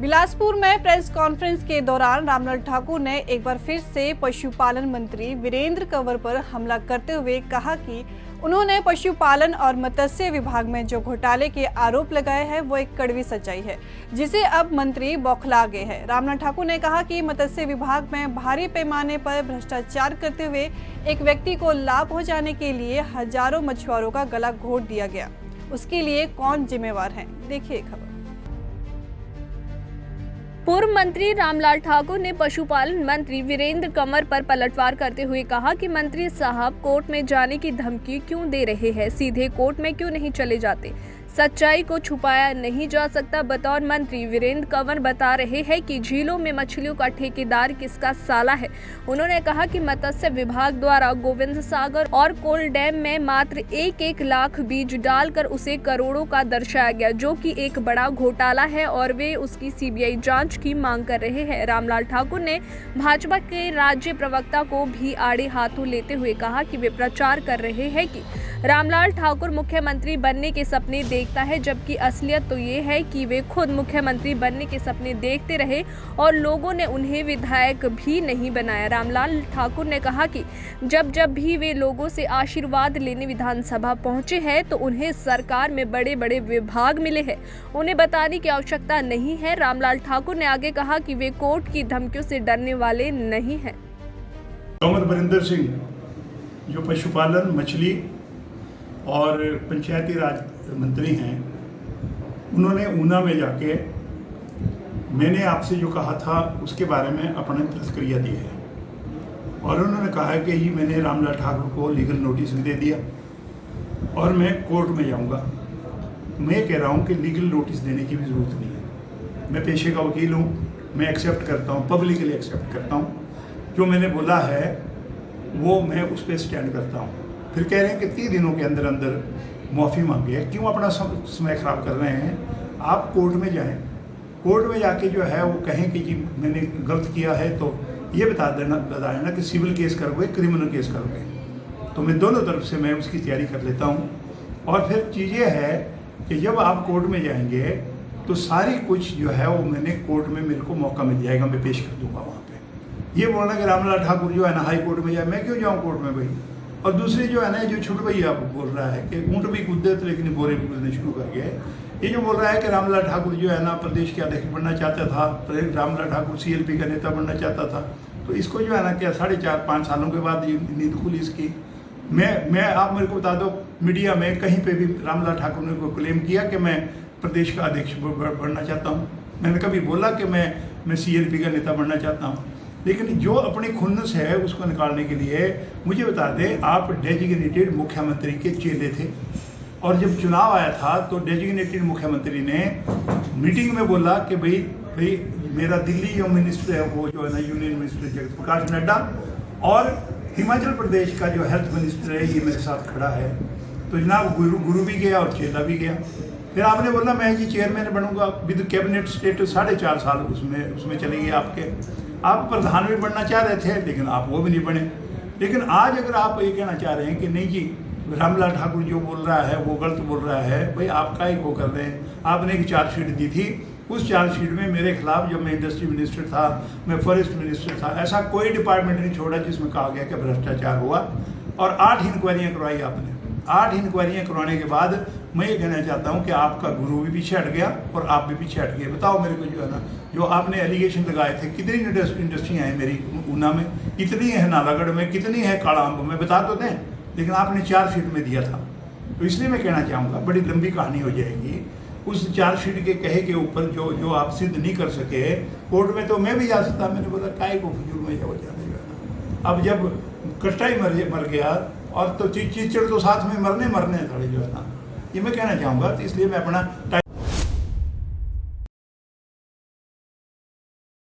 बिलासपुर में press conference के दौरान रामलाल ठाकुर ने एक बार फिर से पशुपालन मंत्री वीरेंद्र कंवर पर हमला करते हुए कहा कि उन्होंने पशुपालन और मत्स्य विभाग में जो घोटाले के आरोप लगाए हैं वो एक कड़वी सच्चाई है, जिसे अब मंत्री बौखला गए हैं। रामलाल ठाकुर ने कहा कि मत्स्य विभाग में भारी पैमाने पर भ्रष्टाचार करते हुए एक व्यक्ति को लाभ पहुंचाने के लिए हजारों मछुआरों का गला घोट दिया गया। उसके लिए कौन जिम्मेवार है, देखिए खबर। पूर्व मंत्री रामलाल ठाकुर ने पशुपालन मंत्री वीरेंद्र कंवर पर पलटवार करते हुए कहा कि मंत्री साहब कोर्ट में जाने की धमकी क्यों दे रहे हैं, सीधे कोर्ट में क्यों नहीं चले जाते। सच्चाई को छुपाया नहीं जा सकता। बतौर मंत्री वीरेंद्र कंवर बता रहे हैं कि झीलों में मछलियों का ठेकेदार किसका साला है। उन्होंने कहा कि मत्स्य विभाग द्वारा गोविंद सागर और कोल डैम में मात्र 1-1 लाख बीज डालकर उसे करोड़ों का दर्शाया गया, जो कि एक बड़ा घोटाला है और वे उसकी सीबीआई जांच की मांग कर रहे हैं। रामलाल ठाकुर ने भाजपा के राज्य प्रवक्ता को भी आड़े हाथों लेते हुए कहा कि वे प्रचार कर रहे हैं कि रामलाल ठाकुर मुख्यमंत्री बनने के सपने देखता है, जबकि असलियत तो ये है कि वे खुद मुख्यमंत्री बनने के सपने देखते रहे और लोगों ने उन्हें विधायक भी नहीं बनाया। रामलाल ठाकुर ने कहा कि जब भी वे लोगों से आशीर्वाद लेने विधानसभा पहुंचे हैं तो उन्हें सरकार में बड़े बड़े विभाग मिले हैं, उन्हें बताने की आवश्यकता नहीं है। रामलाल ठाकुर ने आगे कहा कि वे कोर्ट की धमकियों से डरने वाले नहीं हैं। कंवर बरिंदर सिंह जो पशुपालन, मछली और पंचायती राज मंत्री हैं, उन्होंने ऊना में जाके मैंने आपसे जो कहा था उसके बारे में अपना तस्करिया दी है और उन्होंने कहा है कि ये मैंने रामलाल ठाकुर को लीगल नोटिस भी दे दिया और मैं कोर्ट में जाऊंगा। मैं कह रहा हूं कि लीगल नोटिस देने की भी ज़रूरत नहीं है। मैं पेशे का वकील हूं, मैं एक्सेप्ट करता हूं, पब्लिकली एक्सेप्ट करता हूं। जो मैंने बोला है वो मैं उस पर स्टैंड करता हूं। फिर कह रहे हैं कि 30 दिनों के अंदर अंदर माफ़ी मांगी है। क्यों अपना समय ख़राब कर रहे हैं? आप कोर्ट में जाएं, कोर्ट में जाके जो है वो कहें कि जी मैंने गलत किया है, तो ये बता देना कि सिविल केस करोगे, क्रिमिनल केस करोगे। तो मैं दोनों तरफ से मैं उसकी तैयारी कर लेता हूँ। और फिर चीज़ ये है कि जब आप कोर्ट में जाएंगे तो सारी कुछ जो है वो मैंने कोर्ट में मेरे को मौका मिल जाएगा, मैं पेश कर दूँगा वहाँ पर। ये बोलना कि रामलाल ठाकुर जो है ना हाई कोर्ट में जाए, मैं क्यों जाऊँ कोर्ट में भाई? और दूसरी जो है ना, जो छुट भई आप बोल रहा है कि ऊँट भी कूदे थे लेकिन बोरे भी कूदने शुरू कर गए। ये जो बोल रहा है कि रामलाल ठाकुर जो है ना प्रदेश के अध्यक्ष बनना चाहता था, रामलाल ठाकुर CLP का नेता बनना चाहता था, तो इसको जो है ना क्या 4.5-5 सालों के बाद नींद खुली इसकी। मैं आप मेरे को बता दो, मीडिया में कहीं पे भी रामलाल ठाकुर ने को क्लेम किया कि मैं प्रदेश का अध्यक्ष बनना चाहता हूँ? मैंने कभी बोला कि मैं CLP का नेता बनना चाहता हूँ? लेकिन जो अपनी खुन्नस है उसको निकालने के लिए मुझे बता दें, आप डेजिग्नेटेड मुख्यमंत्री के चेले थे और जब चुनाव आया था तो डेजिग्नेटेड मुख्यमंत्री ने मीटिंग में बोला कि भाई मेरा दिल्ली जो मिनिस्टर है वो जो है ना यूनियन मिनिस्टर जगत प्रकाश नड्डा और हिमाचल प्रदेश का जो हेल्थ मिनिस्टर है ये मेरे साथ खड़ा है। तो जनाब गुरु भी गया और चेला भी गया। फिर आपने बोला मैं जी चेयरमैन बनूंगा विद कैबिनेट स्टेटस, 4.5 साल उसमें चले गए आपके। आप प्रधान भी बनना चाह रहे थे लेकिन आप वो भी नहीं बने। लेकिन आज अगर आप ये कहना चाह रहे हैं कि नहीं जी रामलाल ठाकुर जो बोल रहा है वो गलत बोल रहा है, भाई आप क्या को कर रहे हैं? आपने एक चार्जशीट दी थी, उस चार्जशीट में मेरे खिलाफ, जब मैं इंडस्ट्री मिनिस्टर था, मैं फॉरेस्ट मिनिस्टर था, ऐसा कोई डिपार्टमेंट नहीं छोड़ा जिसमें कहा गया कि भ्रष्टाचार हुआ। और 8 इंक्वायरियाँ करवाई आपने। 8 इंक्वायरियाँ करवाने के बाद मैं ये कहना चाहता हूँ कि आपका गुरु भी पीछे हट गया और आप भी पीछे हट गए। बताओ मेरे को जो है ना, जो आपने एलिगेशन लगाए थे, कितनी इंडस्ट्रियाँ हैं मेरी ऊना में, कितनी है नालागढ़ में, कितनी है काड़ाम्ब में, बता तो दें। लेकिन आपने चार्जशीट में दिया था। तो इसलिए मैं कहना चाहूँगा, बड़ी लंबी कहानी हो जाएगी। उस चार्जशीट के कहे के ऊपर जो आप सिद्ध नहीं कर सके, कोर्ट में तो मैं भी जा सकता। मैंने बोला काय को फजूल में जाओ जाने। अब जब कट्टा ही मर गया और तो चीचड़ तो साथ में मरने थोड़े जो है ना, ये मैं कहना चाहूँगा। तो इसलिए मैं अपना